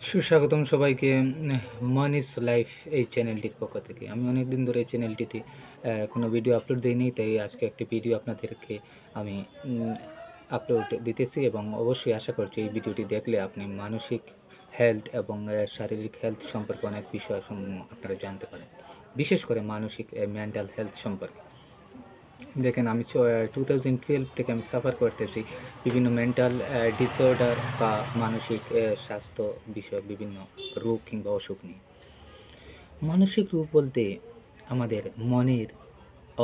সুস্বাগতম সবাইকে মান ইজ লাইফ এই চ্যানেলটির পক্ষ থেকে। আমি অনেক দিন ধরে এই চ্যানেলটিতে কোনো ভিডিও আপলোড দিইনি, তাই আজকে একটি ভিডিও আপনাদেরকে আমি আপলোড দিতেছি এবং অবশ্যই আশা করছি এই ভিডিওটি দেখলে আপনি মানসিক হেলথ এবং শারীরিক হেলথ সম্পর্কে অনেক বিষয়সমূহ আপনারা জানতে পারেন, বিশেষ করে মানসিক মেন্টাল হেলথ সম্পর্কে। দেখেন, আমি 2012 থেকে আমি সাফার করতেছি বিভিন্ন মেন্টাল ডিসঅর্ডার বা মানসিক স্বাস্থ্য বিষয়ক বিভিন্ন রোগ কিংবা অসুখ নিয়ে। মানসিক রোগ বলতে আমাদের মনের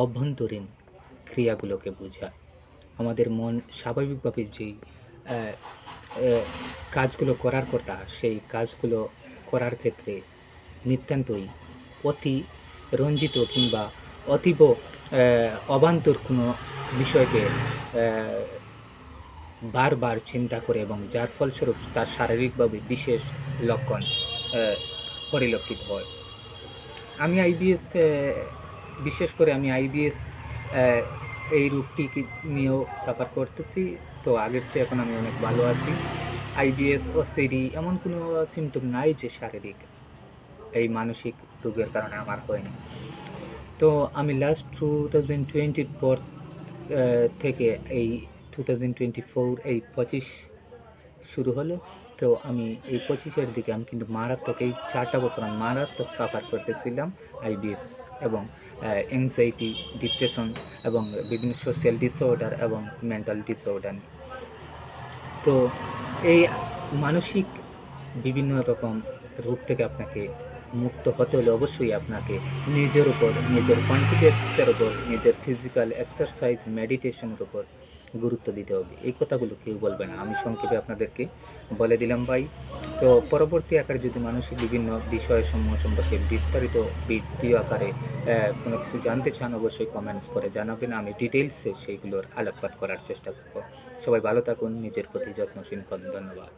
অভ্যন্তরীণ ক্রিয়াগুলোকে বোঝায়। আমাদের মন স্বাভাবিকভাবে যেই আহ, আহ, কাজগুলো করার কথা, সেই কাজগুলো করার ক্ষেত্রে নিতান্তই অতি রঞ্জিত কিংবা অতীব অবান্তর কোনো বিষয়কে বারবার চিন্তা করে এবং যার ফলস্বরূপ তার শারীরিকভাবে বিশেষ লক্ষণ পরিলক্ষিত হয়। আমি আইবিএস, বিশেষ করে আমি আইবিএস এই রোগটি নিয়েও সাফার করতেছি। তো আগের চেয়ে এখন আমি অনেক ভালো আছি। আইবিএস ও সিডি এমন কোনো সিমটম নাই যে শারীরিক, এই মানসিক রোগের কারণে আমার হয়নি। তো আমি লাস্ট 2020 পর থেকে এই 2024 এই 25 শুরু হলো। তো আমি এই 25-এর দিকে আমি কিন্তু মারাত্মক, এই 4টা বছর আমি মারাত্মক সাফার করতেছিলাম আইবিএস এবং অ্যাংজাইটি, ডিপ্রেশন এবং বিভিন্ন সোশ্যাল ডিসঅর্ডার এবং মেন্টাল ডিসঅর্ডার। তো এই মানসিক বিভিন্ন রকম রোগ থেকে আপনাকে মুক্ত হতে হলে অবশ্যই আপনাকে নিজের উপর, নিজের কনফিডেন্সের উপর, নিজের ফিজিক্যাল এক্সারসাইজ, মেডিটেশনের উপর গুরুত্ব দিতে হবে। এই কথাগুলো কেউ বলবে না, আমি সংক্ষেপে আপনাদেরকে বলে দিলাম ভাই। তো পরবর্তী আকারে যদি মানসিক বিভিন্ন বিষয়সমূহ সম্পর্কে বিস্তারিত ভিডিও আকারে কোনো কিছু জানতে চান, অবশ্যই কমেন্টস করে জানাবেন। আমি ডিটেলসে সেইগুলোর আলোকপাত করার চেষ্টা করব। সবাই ভালো থাকুন, নিজের প্রতি যত্নশীল হন। ধন্যবাদ।